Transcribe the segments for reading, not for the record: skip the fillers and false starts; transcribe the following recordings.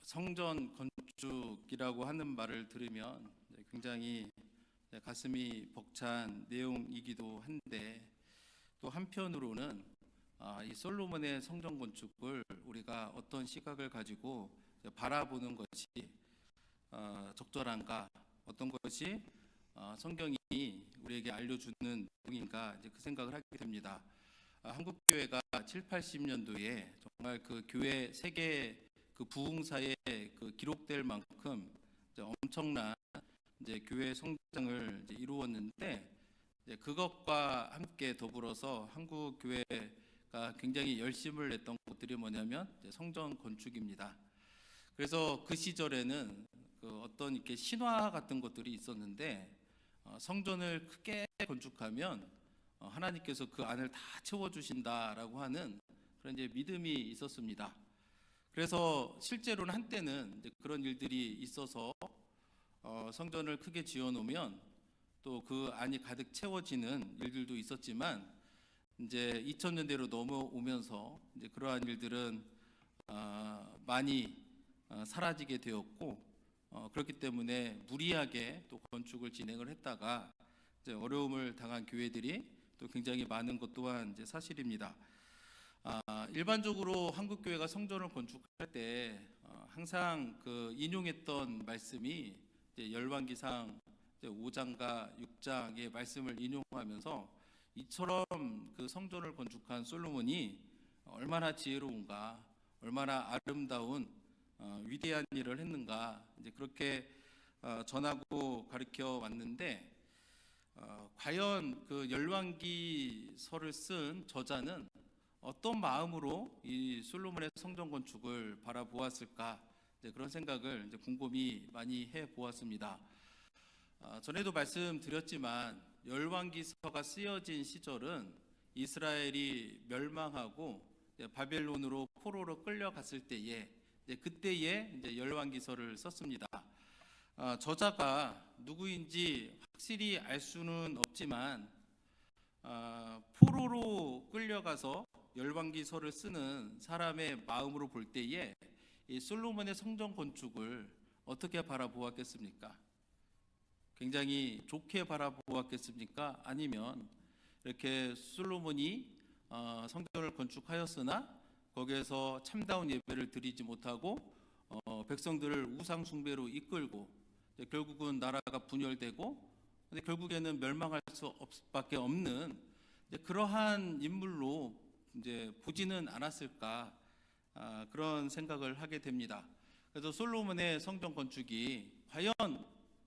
성전 건축이라고 하는 말을 들으면 굉장히 가슴이 벅찬 내용이기도 한데, 또 한편으로는 이 솔로몬의 성전 건축을 우리가 어떤 시각을 가지고 바라보는 것이 적절한가, 어떤 것이 성경이 우리에게 알려주는 내용인가, 그 생각을 하게 됩니다. 한국 교회가 7, 80년도에 정말 그 교회 세계 그 부흥사에 그 기록될 만큼 엄청난 교회 성장을 이루었는데, 그것과 함께 더불어서 한국 교회가 굉장히 열심을 냈던 것들이 뭐냐면 성전 건축입니다. 그래서 그 시절에는 그 어떤 이렇게 신화 같은 것들이 있었는데, 성전을 크게 건축하면 하나님께서 그 안을 다 채워주신다라고 하는 그런 믿음이 있었습니다. 그래서 실제로는 한때는 그런 일들이 있어서 성전을 크게 지어놓으면 또 그 안이 가득 채워지는 일들도 있었지만, 이제 2000년대로 넘어오면서 그러한 일들은 많이 사라지게 되었고, 그렇기 때문에 무리하게 또 건축을 진행을 했다가 어려움을 당한 교회들이 또 굉장히 많은 것 또한 사실입니다. 일반적으로 한국 교회가 성전을 건축할 때 항상 그 인용했던 말씀이 열왕기상 5장과 6장의 말씀을 인용하면서, 이처럼 그 성전을 건축한 솔로몬이 얼마나 지혜로운가, 얼마나 아름다운 위대한 일을 했는가, 그렇게 전하고 가르쳐 왔는데, 과연 그 열왕기서를 쓴 저자는 어떤 마음으로 이 솔로몬의 성전 건축을 바라보았을까, 그런 생각을 곰곰이 많이 해보았습니다. 전에도 말씀드렸지만 열왕기서가 쓰여진 시절은 이스라엘이 멸망하고 바벨론으로 포로로 끌려갔을 때에, 그때에 열왕기서를 썼습니다. 저자가 누구인지 확실히 알 수는 없지만 포로로 끌려가서 열왕기서를 쓰는 사람의 마음으로 볼 때에 이 솔로몬의 성전 건축을 어떻게 바라보았겠습니까? 굉장히 좋게 바라보았겠습니까? 아니면 이렇게 솔로몬이 성전을 건축하였으나 거기에서 참다운 예배를 드리지 못하고 백성들을 우상 숭배로 이끌고 결국은 나라가 분열되고 결국에는 멸망할 수밖에 없는 그러한 인물로 보지는 않았을까, 그런 생각을 하게 됩니다. 그래서 솔로몬의 성전 건축이 과연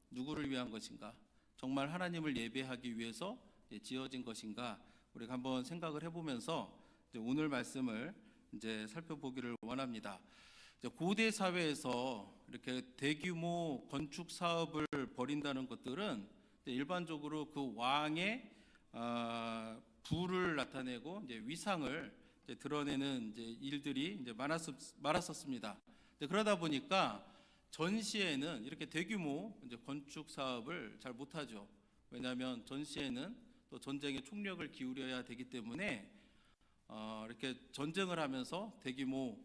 누구를 위한 것인가, 정말 하나님을 예배하기 위해서 지어진 것인가, 우리가 한번 생각을 해보면서 오늘 말씀을 살펴보기를 원합니다. 고대 사회에서 이렇게 대규모 건축 사업을 벌인다는 것들은 일반적으로 그 왕의 부를 나타내고 위상을 드러내는 일들이 많았었습니다. 그러다 보니까 전시에는 이렇게 대규모 건축 사업을 잘 못하죠. 왜냐하면 전시에는 또 전쟁에 총력을 기울여야 되기 때문에 이렇게 전쟁을 하면서 대규모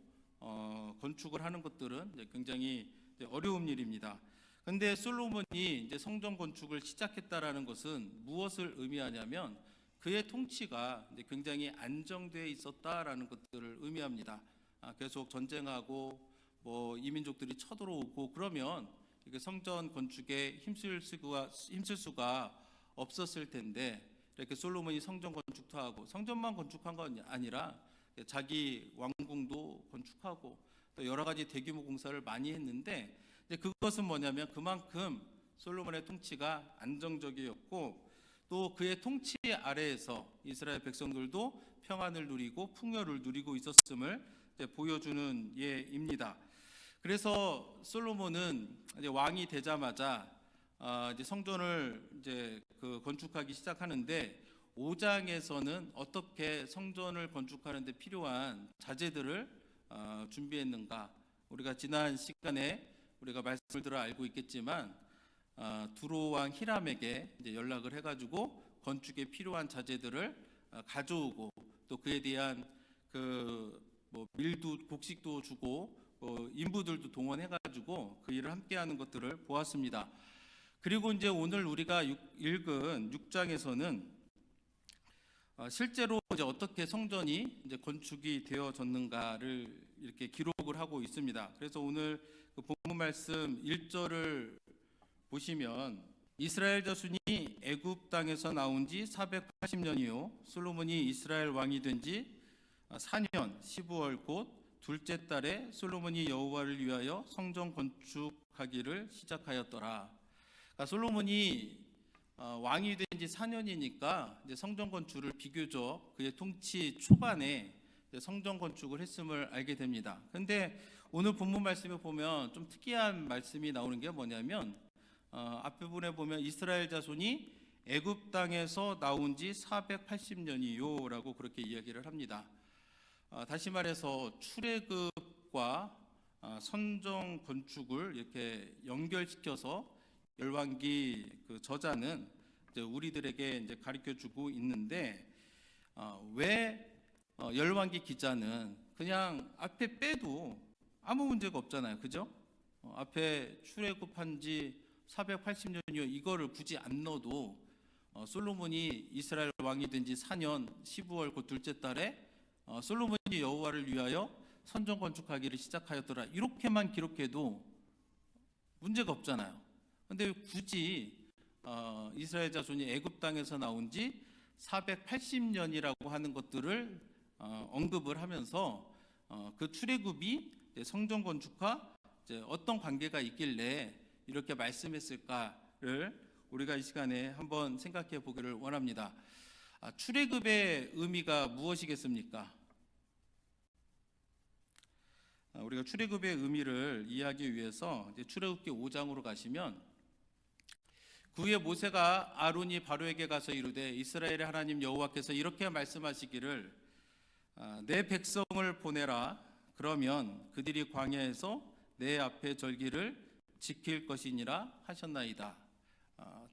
건축을 하는 것들은 굉장히 어려운 일입니다. 그런데 솔로몬이 성전 건축을 시작했다라는 것은 무엇을 의미하냐면, 그의 통치가 굉장히 안정되어 있었다라는 것들을 의미합니다. 계속 전쟁하고 이민족들이 쳐들어오고 그러면 이렇게 성전 건축에 힘쓸 수가 없었을 텐데, 이렇게 솔로몬이 성전 건축도 하고, 성전만 건축한 건 아니라 자기 왕궁도 건축하고 또 여러 가지 대규모 공사를 많이 했는데, 그것은 뭐냐면 그만큼 솔로몬의 통치가 안정적이었고, 또 그의 통치 아래에서 이스라엘 백성들도 평안을 누리고 풍요를 누리고 있었음을 보여주는 예입니다. 그래서 솔로몬은 왕이 되자마자 성전을 건축하기 시작하는데, 5장에서는 어떻게 성전을 건축하는 데 필요한 자재들을 준비했는가, 우리가 지난 시간에 우리가 말씀을 들어 알고 있겠지만 두로 왕 히람에게 연락을 해가지고 건축에 필요한 자재들을 가져오고, 또 그에 대한 밀도 곡식도 주고 인부들도 동원해가지고 그 일을 함께하는 것들을 보았습니다. 그리고 이제 오늘 우리가 읽은 6장에서는 실제로 이제 어떻게 성전이 이제 건축이 되어졌는가를 이렇게 기록을 하고 있습니다. 그래서 오늘 그 본문 말씀 1절을 보시면 이스라엘 자손이 애굽 땅에서 나온 지 480년이요 솔로몬이 이스라엘 왕이 된 지 4년 15월 곧 둘째 달에 솔로몬이 여호와를 위하여 성전 건축하기를 시작하였더라. 그러니까 솔로몬이 왕이 된 지 4년이니까 이제 성전 건축을 비교적 그의 통치 초반에 성전 건축을 했음을 알게 됩니다. 그런데 오늘 본문 말씀에 보면 좀 특이한 말씀이 나오는 게 뭐냐면 앞부분에 보면 이스라엘 자손이 애굽 땅에서 나온 지 480년이요라고 그렇게 이야기를 합니다. 다시 말해서 출애굽과 성전 건축을 이렇게 연결시켜서 열왕기 그 저자는 이제 우리들에게 이제 가르쳐주고 있는데 왜 열왕기 기자는 그냥 앞에 빼도 아무 문제가 없잖아요, 그죠? 앞에 출애굽한 지 480년이요 이거를 굳이 안 넣어도 솔로몬이 이스라엘 왕이 된 지 4년 15월 곧 둘째 달에 솔로몬이 여호와를 위하여 성전 건축하기를 시작하였더라 이렇게만 기록해도 문제가 없잖아요. 근데 굳이 이스라엘 자손이 애굽 땅에서 나온 지 480년이라고 하는 것들을 언급을 하면서 그 출애굽이 성전 건축과 어떤 관계가 있길래 이렇게 말씀했을까를 우리가 이 시간에 한번 생각해 보기를 원합니다. 출애굽의 의미가 무엇이겠습니까? 우리가 출애굽의 의미를 이해하기 위해서 출애굽기 5장으로 가시면 그 후에 모세가 아론이 바로에게 가서 이르되 이스라엘의 하나님 여호와께서 이렇게 말씀하시기를 내 백성을 보내라 그러면 그들이 광야에서 내 앞에 절기를 지킬 것이니라 하셨나이다.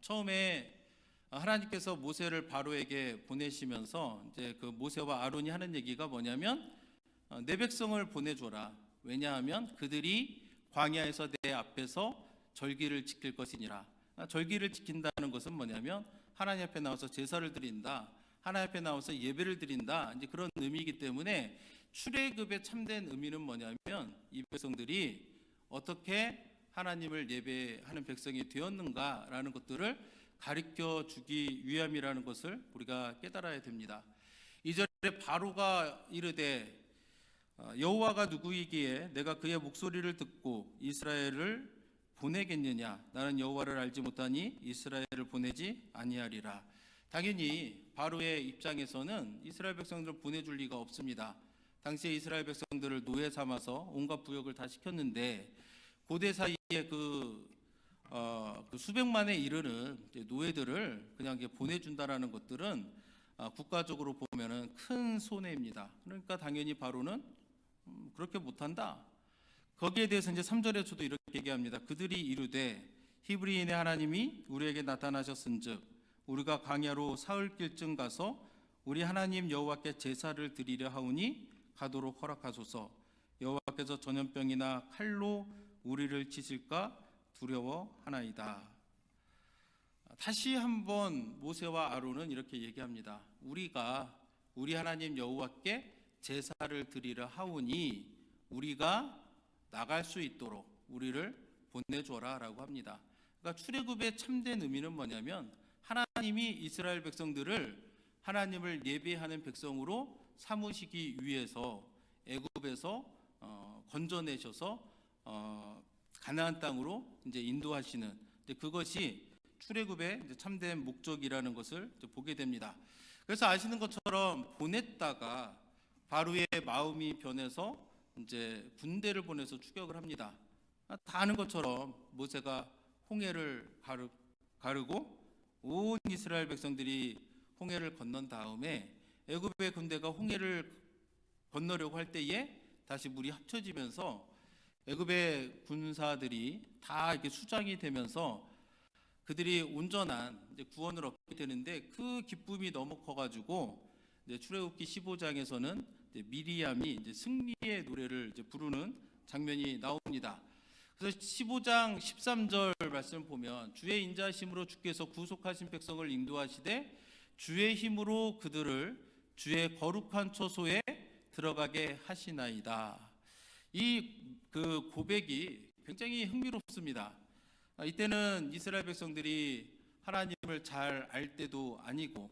처음에 하나님께서 모세를 바로에게 보내시면서 이제 그 모세와 아론이 하는 얘기가 뭐냐면 내 백성을 보내줘라. 왜냐하면 그들이 광야에서 내 앞에서 절기를 지킬 것이니라. 절기를 지킨다는 것은 뭐냐면 하나님 앞에 나와서 제사를 드린다. 하나님 앞에 나와서 예배를 드린다. 이제 그런 의미이기 때문에 출애굽의 참된 의미는 뭐냐면 이 백성들이 어떻게 하나님을 예배하는 백성이 되었는가라는 것들을 가르쳐 주기 위함이라는 것을 우리가 깨달아야 됩니다. 2절에 바로가 이르되 여호와가 누구이기에 내가 그의 목소리를 듣고 이스라엘을 보내겠느냐 나는 여호와를 알지 못하니 이스라엘을 보내지 아니하리라. 당연히 바로의 입장에서는 이스라엘 백성들을 보내줄 리가 없습니다. 당시에 이스라엘 백성들을 노예 삼아서 온갖 부역을 다 시켰는데 고대 사이에 그 수백만에 이르는 노예들을 그냥 보내준다라는 것들은 국가적으로 보면은 큰 손해입니다. 그러니까 당연히 바로는 그렇게 못한다. 거기에 대해서 이제 3절에서도 이렇게 얘기합니다. 그들이 이르되 히브리인의 하나님이 우리에게 나타나셨은즉 우리가 광야로 사흘길쯤 가서 우리 하나님 여호와께 제사를 드리려 하오니 가도록 허락하소서. 여호와께서 전염병이나 칼로 우리를 치실까 두려워하나이다. 다시 한번 모세와 아론은 이렇게 얘기합니다. 우리가 우리 하나님 여호와께 제사를 드리려 하오니 우리가 나갈 수 있도록 우리를 보내줘라라고 합니다. 그러니까 출애굽의 참된 의미는 뭐냐면 하나님이 이스라엘 백성들을 하나님을 예배하는 백성으로 삼으시기 위해서 애굽에서 건져내셔서 가나안 땅으로 이제 인도하시는 그것이 출애굽의 참된 목적이라는 것을 보게 됩니다. 그래서 아시는 것처럼 보냈다가 바로의 마음이 변해서 이제 군대를 보내서 추격을 합니다. 다 아는 것처럼 모세가 홍해를 가르고 온 이스라엘 백성들이 홍해를 건넌 다음에 애굽의 군대가 홍해를 건너려고 할 때에 다시 물이 합쳐지면서 애굽의 군사들이 다 이렇게 수장이 되면서 그들이 온전한 이제 구원을 얻게 되는데 그 기쁨이 너무 커가지고 이제 출애굽기 15장에서는 이제 미리암이 이제 승리의 노래를 이제 부르는 장면이 나옵니다. 그래서 15장 13절 말씀을 보면 주의 인자하심으로 주께서 구속하신 백성을 인도하시되 주의 힘으로 그들을 주의 거룩한 처소에 들어가게 하시나이다. 이 그 고백이 굉장히 흥미롭습니다. 이때는 이스라엘 백성들이 하나님을 잘 알 때도 아니고,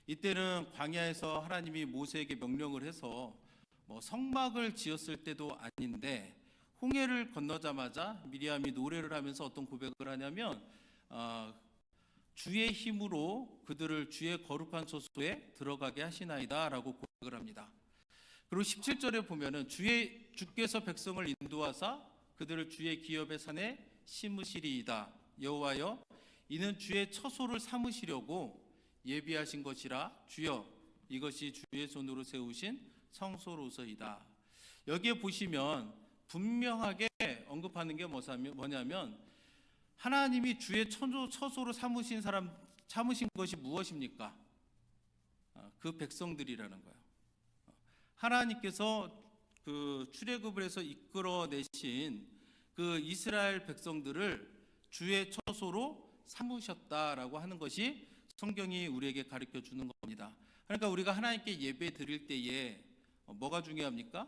이때는 광야에서 하나님이 모세에게 명령을 해서 성막을 지었을 때도 아닌데, 홍해를 건너자마자 미리암이 노래를 하면서 어떤 고백을 하냐면 주의 힘으로 그들을 주의 거룩한 처소에 들어가게 하시나이다 라고 고백을 합니다. 그리고 17절에 보면은 주께서 백성을 인도하사 그들을 주의 기업의 산에 심으시리이다. 여호와여, 이는 주의 처소를 삼으시려고 예비하신 것이라. 주여, 이것이 주의 손으로 세우신 성소로서이다. 여기에 보시면 분명하게 언급하는 게 뭐냐면 하나님이 주의 처소로 삼으신 것이 무엇입니까? 그 백성들이라는 거예요. 하나님께서 그 출애굽을 해서 이끌어내신 그 이스라엘 백성들을 주의 처소로 삼으셨다라고 하는 것이 성경이 우리에게 가르쳐 주는 겁니다. 그러니까 우리가 하나님께 예배 드릴 때에 뭐가 중요합니까?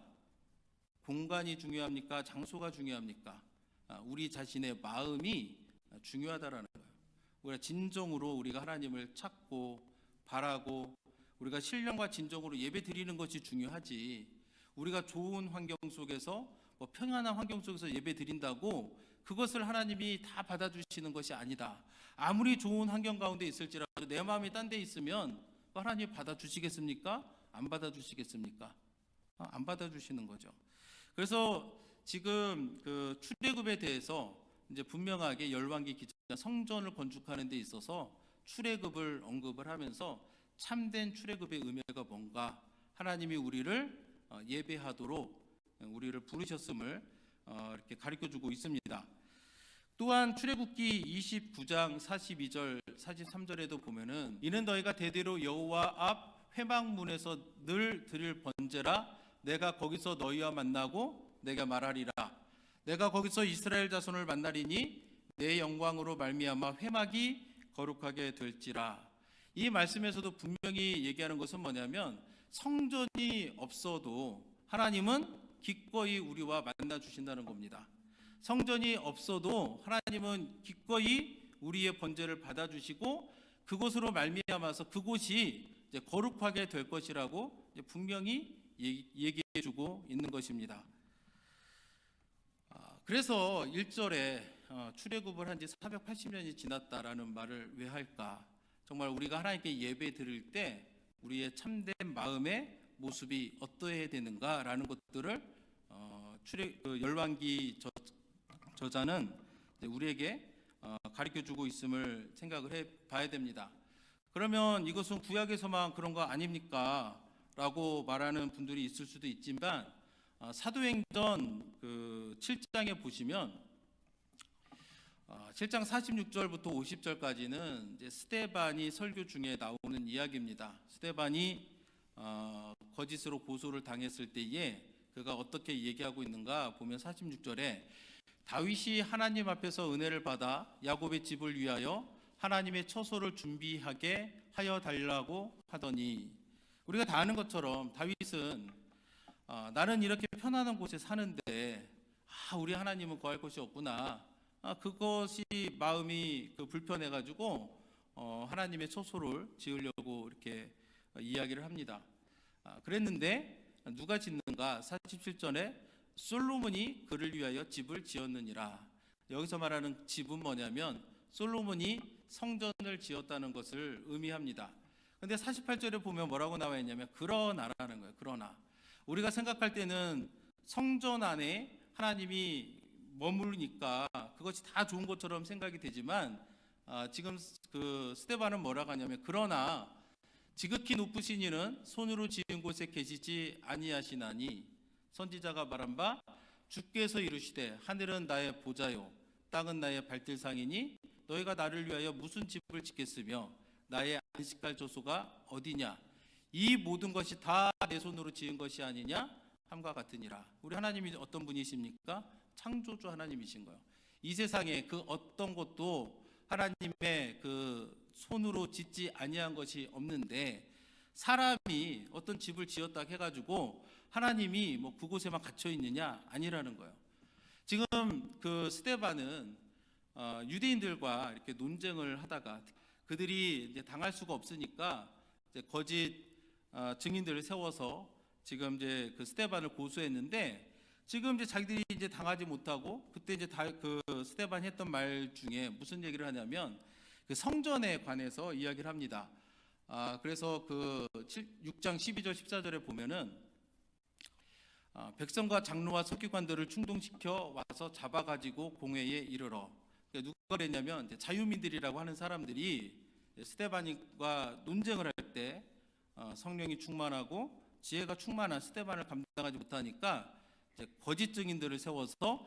공간이 중요합니까? 장소가 중요합니까? 우리 자신의 마음이 중요하다라는 거예요. 우리가 진정으로 우리가 하나님을 찾고 바라고 우리가 신령과 진정으로 예배 드리는 것이 중요하지, 우리가 좋은 환경 속에서 평안한 환경 속에서 예배 드린다고 그것을 하나님이 다 받아주시는 것이 아니다. 아무리 좋은 환경 가운데 있을지라도 내 마음이 딴 데 있으면 하나님 받아주시겠습니까? 안 받아주시겠습니까? 안 받아주시는 거죠. 그래서 지금 그 출애굽에 대해서 이제 분명하게 열왕기 기자가 성전을 건축하는 데 있어서 출애굽을 언급을 하면서 참된 출애굽의 의미가 뭔가, 하나님이 우리를 예배하도록 우리를 부르셨음을 이렇게 가르쳐주고 있습니다. 또한 출애굽기 29장 42절 43절에도 보면은 이는 너희가 대대로 여호와 앞 회막문에서 늘 드릴 번제라. 내가 거기서 너희와 만나고 내가 말하리라. 내가 거기서 이스라엘 자손을 만나리니 내 영광으로 말미암아 회막이 거룩하게 될지라. 이 말씀에서도 분명히 얘기하는 것은 뭐냐면 성전이 없어도 하나님은 기꺼이 우리와 만나 주신다는 겁니다. 성전이 없어도 하나님은 기꺼이 우리의 번제를 받아주시고 그곳으로 말미암아서 그곳이 이제 거룩하게 될 것이라고 이제 분명히 얘기해주고 있는 것입니다. 그래서 1절에 출애굽을 한 지 480년이 지났다라는 말을 왜 할까? 정말 우리가 하나님께 예배 드릴 때 우리의 참된 마음의 모습이 어떠해야 되는가라는 것들을 열왕기 저자는 우리에게 가르쳐주고 있음을 생각을 해봐야 됩니다. 그러면 이것은 구약에서만 그런 거 아닙니까? 라고 말하는 분들이 있을 수도 있지만 사도행전 그 7장에 보시면 7장 46절부터 50절까지는 이제 스데반이 설교 중에 나오는 이야기입니다. 스데반이 거짓으로 고소를 당했을 때에 그가 어떻게 얘기하고 있는가 보면 46절에 다윗이 하나님 앞에서 은혜를 받아 야곱의 집을 위하여 하나님의 처소를 준비하게 하여 달라고 하더니, 우리가 다 아는 것처럼 다윗은 나는 이렇게 편안한 곳에 사는데 우리 하나님은 거할 곳이 없구나, 그것이 마음이 불편해가지고 하나님의 처소를 지으려고 이렇게 이야기를 합니다. 그랬는데 누가 짓는가? 47절에 솔로몬이 그를 위하여 집을 지었느니라. 여기서 말하는 집은 뭐냐면 솔로몬이 성전을 지었다는 것을 의미합니다. 근데 48절에 보면 뭐라고 나와 있냐면 그러나라는 거예요. 그러나 우리가 생각할 때는 성전 안에 하나님이 머무르니까 그것이 다 좋은 것처럼 생각이 되지만 지금 그 스데반은 뭐라고 하냐면 그러나 지극히 높으신 이는 손으로 지은 곳에 계시지 아니하시나니 선지자가 말한 바 주께서 이르시되 하늘은 나의 보좌요 땅은 나의 발들상이니 너희가 나를 위하여 무슨 집을 짓겠으며 나의 안식할 저소가 어디냐? 이 모든 것이 다 내 손으로 지은 것이 아니냐? 함과 같으니라. 우리 하나님이 어떤 분이십니까? 창조주 하나님이신 거예요. 이 세상에 그 어떤 것도 하나님의 그 손으로 짓지 아니한 것이 없는데, 사람이 어떤 집을 지었다 해가지고 하나님이 뭐 그곳에만 갇혀 있느냐? 아니라는 거예요. 지금 그 스데반은 유대인들과 이렇게 논쟁을 하다가 그들이 이제 당할 수가 없으니까 이제 거짓 증인들을 세워서 지금 이제 그 스데반을 고소했는데, 지금 이제 자기들이 이제 당하지 못하고, 그때 이제 그 스데반이 했던 말 중에 무슨 얘기를 하냐면 그 성전에 관해서 이야기를 합니다. 그래서 그 6장 12절 14절에 보면은 백성과 장로와 서기관들을 충동시켜 와서 잡아가지고 공회에 이르러. 그러니까 누가 그랬냐면 자유민들이라고 하는 사람들이 스데반과 논쟁을 할 때 성령이 충만하고 지혜가 충만한 스데반을 감당하지 못하니까 거짓 증인들을 세워서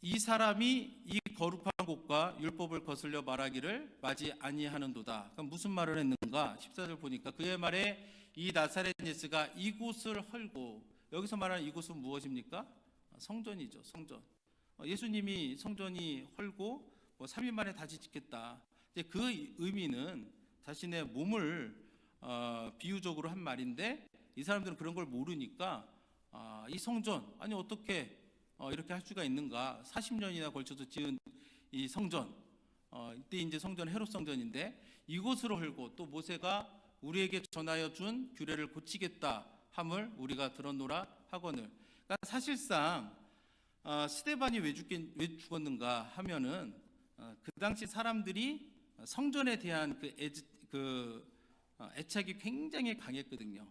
이 사람이 이 거룩한 곳과 율법을 거슬려 말하기를 마지 아니하는도다. 그럼 무슨 말을 했는가? 14절 보니까 그의 말에 이 나사렛 예수가 이곳을 헐고, 여기서 말하는 이곳은 무엇입니까? 성전이죠. 성전. 예수님이 성전이 헐고 뭐 3일 만에 다시 짓겠다. 이제 그 의미는 자신의 몸을 비유적으로 한 말인데, 이 사람들은 그런 걸 모르니까 이 성전, 아니 어떻게 이렇게 할 수가 있는가? 40년이나 걸쳐서 지은 이 성전, 이때 이제 성전 헤롯 성전인데 이곳으로 헐고 또 모세가 우리에게 전하여 준 규례를 고치겠다 함을 우리가 들었노라 하거늘. 그러니까 사실상 스데반이 왜 죽었는가 하면은 그 당시 사람들이 성전에 대한 애착이 굉장히 강했거든요.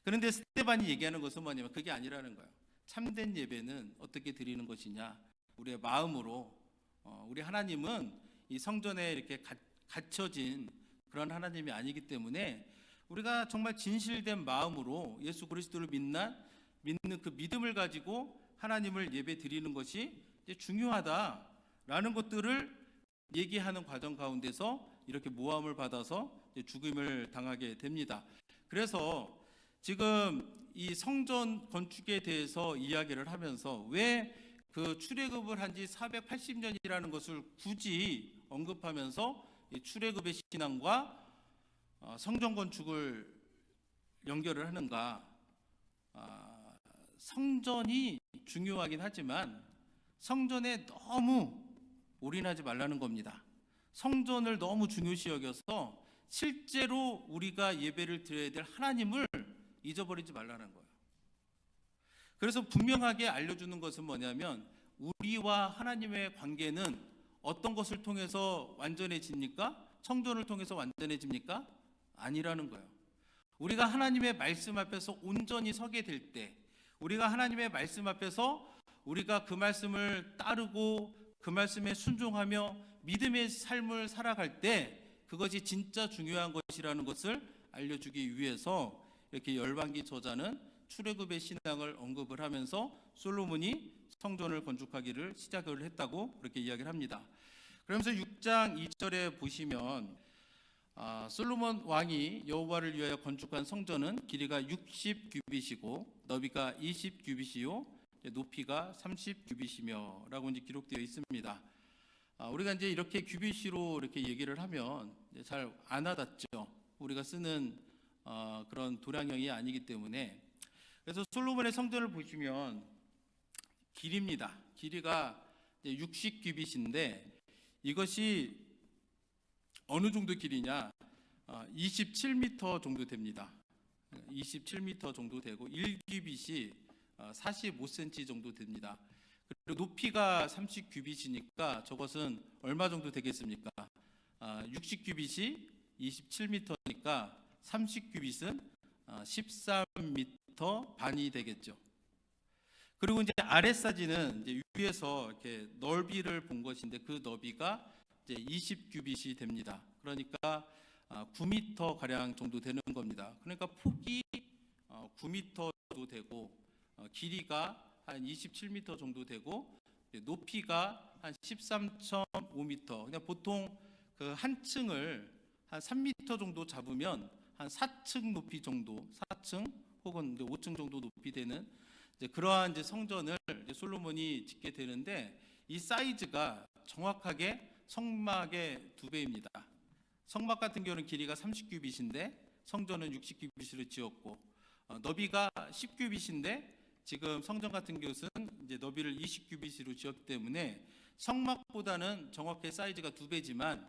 그런데 스데반이 얘기하는 것은 뭐냐면 그게 아니라는 거예요. 참된 예배는 어떻게 드리는 것이냐? 우리의 마음으로. 우리 하나님은 이 성전에 이렇게 갇혀진 그런 하나님이 아니기 때문에 우리가 정말 진실된 마음으로 예수 그리스도를 믿는 그 믿음을 가지고 하나님을 예배 드리는 것이 이제 중요하다라는 것들을 얘기하는 과정 가운데서 이렇게 모함을 받아서 죽임을 당하게 됩니다. 그래서 지금 이 성전 건축에 대해서 이야기를 하면서 왜 그 출애굽을 한 지 480년이라는 것을 굳이 언급하면서 이 출애굽의 신앙과 성전 건축을 연결을 하는가? 성전이 중요하긴 하지만 성전에 너무 올인하지 말라는 겁니다. 성전을 너무 중요시 여겨서 실제로 우리가 예배를 드려야 될 하나님을 잊어버리지 말라는 거예요. 그래서 분명하게 알려주는 것은 뭐냐면 우리와 하나님의 관계는 어떤 것을 통해서 완전해집니까? 성전을 통해서 완전해집니까? 아니라는 거예요. 우리가 하나님의 말씀 앞에서 온전히 서게 될 때, 우리가 하나님의 말씀 앞에서 우리가 그 말씀을 따르고 그 말씀에 순종하며 믿음의 삶을 살아갈 때, 그것이 진짜 중요한 것이라는 것을 알려주기 위해서 이렇게 열방기 저자는 출애굽의 신앙을 언급을 하면서 솔로몬이 성전을 건축하기를 시작을 했다고 그렇게 이야기를 합니다. 그러면서 6장 2절에 보시면 솔로몬 왕이 여호와를 위하여 건축한 성전은 길이가 60규빗이고 너비가 20규빗이요 높이가 30규빗이며 라고 이제 기록되어 있습니다. 우리가 이제 이렇게 규빗으로 이렇게 얘기를 하면 잘 안 와닿죠. 우리가 쓰는 그런 도량형이 아니기 때문에. 그래서 솔로몬의 성전을 보시면 길이입니다. 길이가 60규빗인데 이것이 어느 정도 길이냐? 27m 정도 됩니다. 27m 정도 되고 1규빗이 45cm 정도 됩니다. 그리고 높이가 30규빗이니까 저것은 얼마 정도 되겠습니까? 60규빗이 27m니까 30규빗은 13m 반이 되겠죠. 그리고 이제 아래 사진은 이제 위에서 이렇게 넓이를 본 것인데 그 너비가 이제 20규빗이 됩니다. 그러니까 9m 가량 정도 되는 겁니다. 그러니까 폭이 9m도 되고 길이가 한 27m 정도 되고 높이가 한 13.5m. 그냥 보통 그 한 층을 한 3m 정도 잡으면 한 4층 높이 정도, 4층 혹은 이제 5층 정도 높이 되는 이제 그러한 이제 성전을 이제 솔로몬이 짓게 되는데, 이 사이즈가 정확하게 성막의 2배입니다. 성막 같은 경우는 길이가 30규빗인데 성전은 60규빗으로 지었고, 너비가 10규빗인데 지금 성전 같은 경우는 이제 너비를 20규빗으로 지었기 때문에 성막보다는 정확히 사이즈가 2배지만,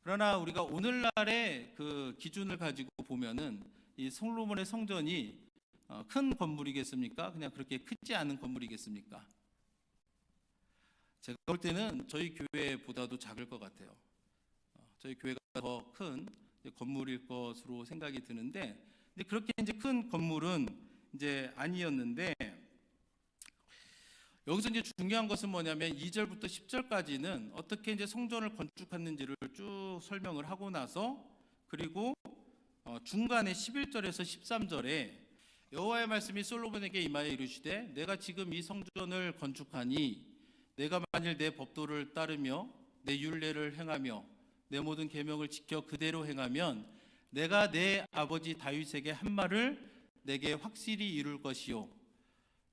그러나 우리가 오늘날의 그 기준을 가지고 보면은 이 솔로몬의 성전이 큰 건물이겠습니까? 그냥 그렇게 크지 않은 건물이겠습니까? 제가 볼 때는 저희 교회보다도 작을 것 같아요. 저희 교회가 더 큰 건물일 것으로 생각이 드는데, 근데 그렇게 이제 큰 건물은 이제 아니었는데, 여기서 이제 중요한 것은 뭐냐면 2절부터 10절까지는 어떻게 이제 성전을 건축했는지를 쭉 설명을 하고 나서, 그리고 중간에 11절에서 13절에 여호와의 말씀이 솔로몬에게 임하여 이르시되 내가 지금 이 성전을 건축하니 내가 만일 내 법도를 따르며 내 율례를 행하며 내 모든 계명을 지켜 그대로 행하면 내가 내 아버지 다윗에게 한 말을 내게 확실히 이룰 것이요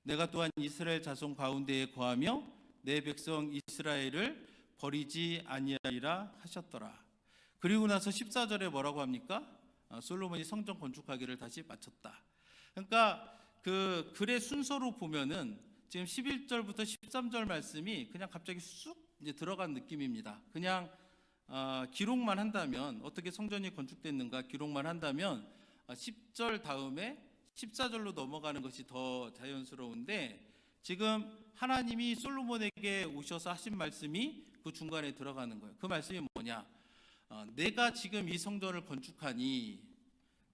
내가 또한 이스라엘 자손 가운데에 거하며 내 백성 이스라엘을 버리지 아니하리라 하셨더라. 그리고 나서 14절에 뭐라고 합니까? 솔로몬이 성전 건축하기를 다시 마쳤다. 그러니까 그 글의 순서로 보면은 지금 11절부터 13절 말씀이 그냥 갑자기 쑥 이제 들어간 느낌입니다. 그냥 기록만 한다면, 어떻게 성전이 건축됐는가 기록만 한다면 10절 다음에 14절로 넘어가는 것이 더 자연스러운데, 지금 하나님이 솔로몬에게 오셔서 하신 말씀이 그 중간에 들어가는 거예요. 그 말씀이 뭐냐? 내가 지금 이 성전을 건축하니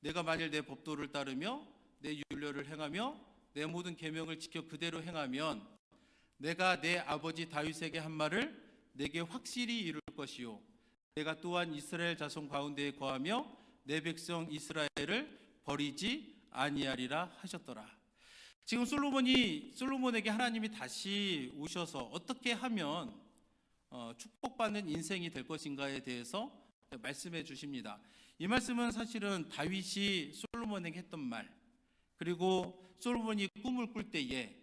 내가 만일 내 법도를 따르며 내 율례를 행하며 내 모든 계명을 지켜 그대로 행하면 내가 내 아버지 다윗에게 한 말을 내게 확실히 이룰 것이요 내가 또한 이스라엘 자손 가운데에 거하며 내 백성 이스라엘을 버리지 아니하리라 하셨더라. 지금 솔로몬에게 하나님이 다시 오셔서 어떻게 하면 축복받는 인생이 될 것인가에 대해서 말씀해 주십니다. 이 말씀은 사실은 다윗이 솔로몬에게 했던 말, 그리고 솔로몬이 꿈을 꿀 때에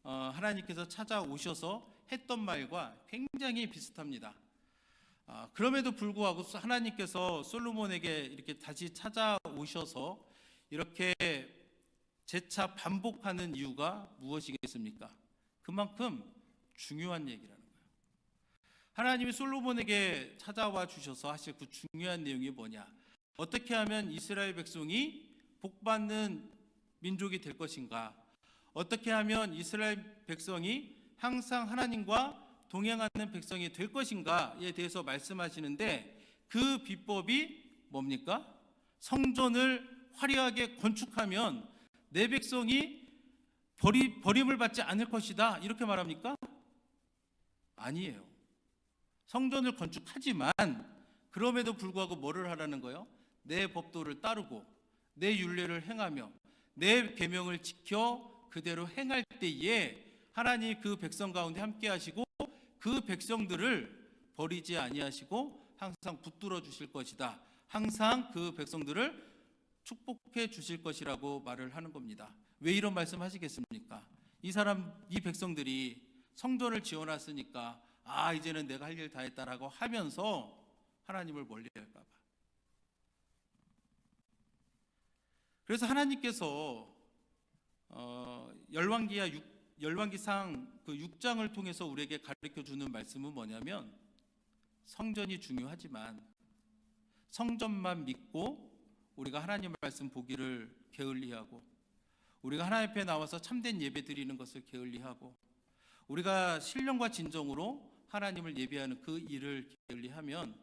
하나님께서 찾아오셔서 했던 말과 굉장히 비슷합니다. 그럼에도 불구하고 하나님께서 솔로몬에게 이렇게 다시 찾아오셔서 이렇게 재차 반복하는 이유가 무엇이겠습니까? 그만큼 중요한 얘기라는 거예요. 하나님이 솔로몬에게 찾아와 주셔서 하실 그 중요한 내용이 뭐냐? 어떻게 하면 이스라엘 백성이 복받는 민족이 될 것인가? 어떻게 하면 이스라엘 백성이 항상 하나님과 동행하는 백성이 될 것인가에 대해서 말씀하시는데, 그 비법이 뭡니까? 성전을 화려하게 건축하면 내 백성이 버림을 받지 않을 것이다, 이렇게 말합니까? 아니에요. 성전을 건축하지만 그럼에도 불구하고 뭐를 하라는 거예요? 내 법도를 따르고 내 율례를 행하며 내 계명을 지켜 그대로 행할 때에 하나님 그 백성 가운데 함께 하시고 그 백성들을 버리지 아니하시고 항상 붙들어 주실 것이다. 항상 그 백성들을 축복해 주실 것이라고 말을 하는 겁니다. 왜 이런 말씀 하시겠습니까? 이 백성들이 성전을 지어놨으니까 이제는 내가 할 일 다 했다라고 하면서 하나님을 멀리할까 봐. 그래서 하나님께서 열왕기상 그 6장을 통해서 우리에게 가르쳐 주는 말씀은 뭐냐면, 성전이 중요하지만 성전만 믿고 우리가 하나님 말씀 보기를 게을리하고, 우리가 하나님 앞에 나와서 참된 예배 드리는 것을 게을리하고, 우리가 신령과 진정으로 하나님을 예배하는 그 일을 게을리하면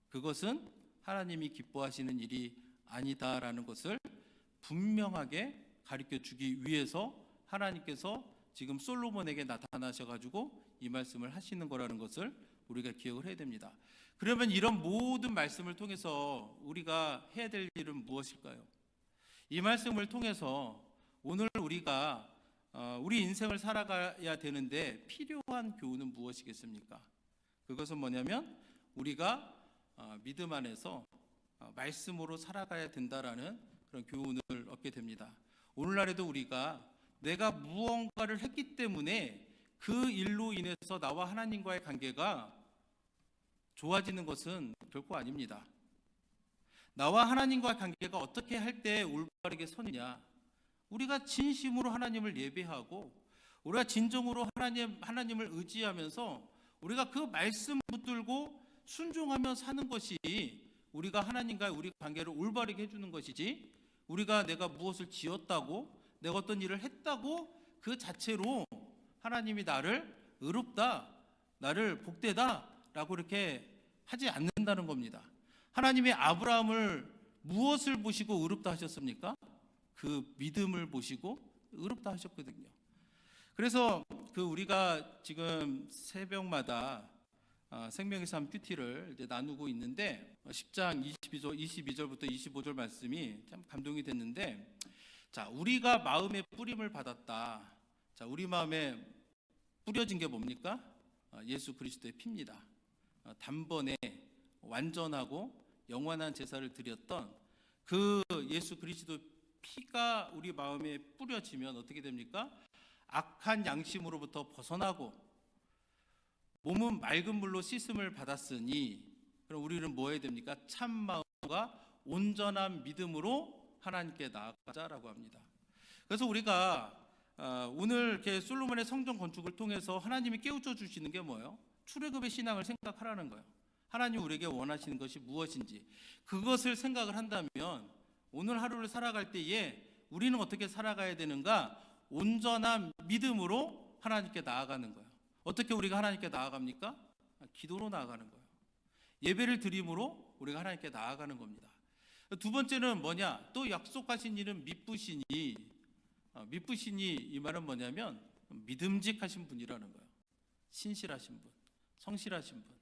그것은 하나님이 기뻐하시는 일이 아니다라는 것을 분명하게 가르쳐 주기 위해서 하나님께서 지금 솔로몬에게 나타나셔가지고 이 말씀을 하시는 거라는 것을 우리가 기억을 해야 됩니다. 그러면 이런 모든 말씀을 통해서 우리가 해야 될 일은 무엇일까요? 이 말씀을 통해서 오늘 우리가 우리 인생을 살아가야 되는데 필요한 교훈은 무엇이겠습니까? 그것은 뭐냐면 우리가 믿음 안에서 말씀으로 살아가야 된다라는 그런 교훈을 얻게 됩니다. 오늘날에도 우리가 내가 무언가를 했기 때문에 그 일로 인해서 나와 하나님과의 관계가 좋아지는 것은 결코 아닙니다. 나와 하나님과의 관계가 어떻게 할 때 올바르게 서느냐, 우리가 진심으로 하나님을 예배하고 우리가 진정으로 하나님을 의지하면서 우리가 그 말씀 붙들고 순종하며 사는 것이 우리가 하나님과의 우리 관계를 올바르게 해주는 것이지, 우리가 내가 무엇을 지었다고, 내가 어떤 일을 했다고 그 자체로 하나님이 나를 의롭다, 나를 복되다 라고 이렇게 하지 않는다는 겁니다. 하나님이 아브라함을 무엇을 보시고 의롭다 하셨습니까? 그 믿음을 보시고 의롭다 하셨거든요. 그래서 우리가 지금 새벽마다 생명의 삶 큐티를 이제 나누고 있는데 10장 22절부터 25절 말씀이 참 감동이 됐는데, 자, 우리가 마음에 뿌림을 받았다. 자, 우리 마음에 뿌려진 게 뭡니까? 예수 그리스도의 피입니다. 단번에 완전하고 영원한 제사를 드렸던 그 예수 그리스도 피가 우리 마음에 뿌려지면 어떻게 됩니까? 악한 양심으로부터 벗어나고 몸은 맑은 물로 씻음을 받았으니, 그럼 우리는 뭐 해야 됩니까? 참 마음과 온전한 믿음으로 하나님께 나아가자라고 합니다. 그래서 우리가 오늘 이렇게 솔로몬의 성전 건축을 통해서 하나님이 깨우쳐 주시는 게 뭐예요? 출애굽의 신앙을 생각하라는 거예요. 하나님 우리에게 원하시는 것이 무엇인지 그것을 생각을 한다면 오늘 하루를 살아갈 때에 우리는 어떻게 살아가야 되는가? 온전한 믿음으로 하나님께 나아가는 거예요. 어떻게 우리가 하나님께 나아갑니까? 기도로 나아가는 거예요. 예배를 드림으로 우리가 하나님께 나아가는 겁니다. 두 번째는 뭐냐? 또 약속하신 일은 미쁘시니, 미쁘시니 이 말은 뭐냐면 믿음직하신 분이라는 거예요. 신실하신 분, 성실하신 분.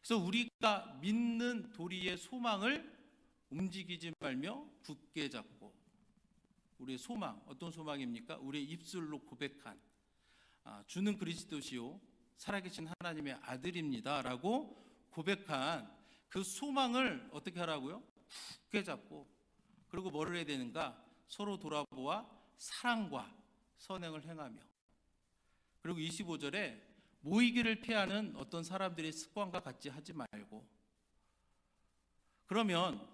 그래서 우리가 믿는 도리의 소망을 움직이지 말며 굳게 잡고, 우리의 소망, 어떤 소망입니까? 우리의 입술로 고백한 주는 그리스도시요 살아계신 하나님의 아들입니다 라고 고백한 그 소망을 어떻게 하라고요? 굳게 잡고, 그리고 뭐를 해야 되는가? 서로 돌아보아 사랑과 선행을 행하며. 그리고 25절에 모이기를 피하는 어떤 사람들의 습관과 같이 하지 말고. 그러면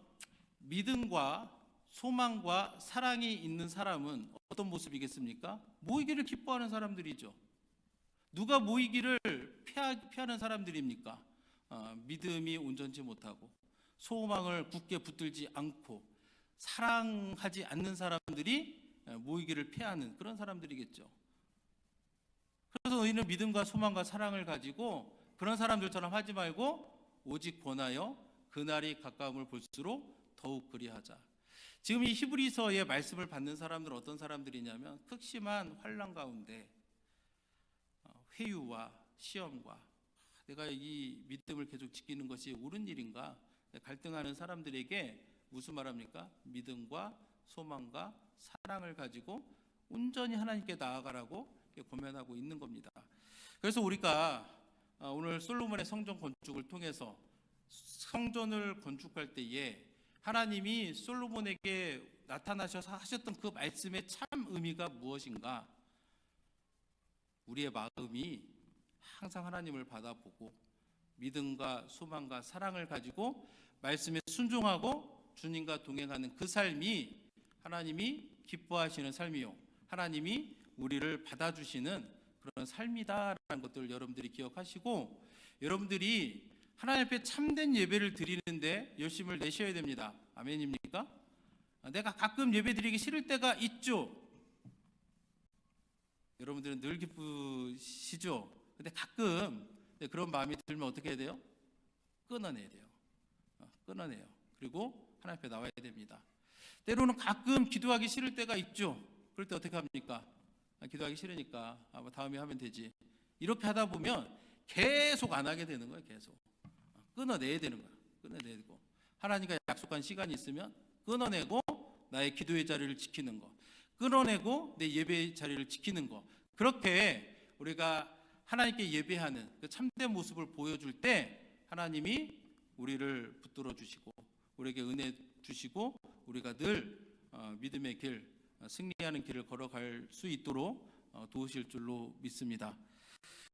믿음과 소망과 사랑이 있는 사람은 어떤 모습이겠습니까? 모이기를 기뻐하는 사람들이죠. 누가 모이기를 피하는 사람들입니까? 믿음이 온전치 못하고 소망을 굳게 붙들지 않고 사랑하지 않는 사람들이 모이기를 피하는 그런 사람들이겠죠. 그래서 너희는 믿음과 소망과 사랑을 가지고 그런 사람들처럼 하지 말고 오직 권하여 그날이 가까움을 볼수록 더욱 그리하자. 지금 이 히브리서의 말씀을 받는 사람들은 어떤 사람들이냐면 극심한 환난 가운데 회유와 시험과 내가 이 믿음을 계속 지키는 것이 옳은 일인가 갈등하는 사람들에게 무슨 말합니까? 믿음과 소망과 사랑을 가지고 온전히 하나님께 나아가라고 고면하고 있는 겁니다. 그래서 우리가 오늘 솔로몬의 성전 건축을 통해서 성전을 건축할 때에 하나님이 솔로몬에게 나타나셔서 하셨던 그 말씀의 참 의미가 무엇인가? 우리의 마음이 항상 하나님을 바라보고 믿음과 소망과 사랑을 가지고 말씀에 순종하고 주님과 동행하는 그 삶이 하나님이 기뻐하시는 삶이요, 하나님이 우리를 받아주시는 그런 삶이다라는 것들을 여러분들이 기억하시고, 여러분들이 하나님 앞에 참된 예배를 드리는데 열심을 내셔야 됩니다. 아멘입니까? 내가 가끔 예배 드리기 싫을 때가 있죠. 여러분들은 늘 기쁘시죠? 근데 가끔 그런 마음이 들면 어떻게 해야 돼요? 끊어내야 돼요. 끊어내요. 그리고 하나님 앞에 나와야 됩니다. 때로는 가끔 기도하기 싫을 때가 있죠. 그럴 때 어떻게 합니까? 기도하기 싫으니까 다음에 하면 되지. 이렇게 하다 보면 계속 안 하게 되는 거예요. 계속 끊어내야 되는 거예요. 끊어내고 하나님과 약속한 시간이 있으면 끊어내고 나의 기도의 자리를 지키는 거, 끊어내고 내 예배의 자리를 지키는 거, 그렇게 우리가 하나님께 예배하는 그 참된 모습을 보여줄 때 하나님이 우리를 붙들어 주시고 우리에게 은혜 주시고 우리가 늘 믿음의 길, 승리하는 길을 걸어갈 수 있도록 도우실 줄로 믿습니다.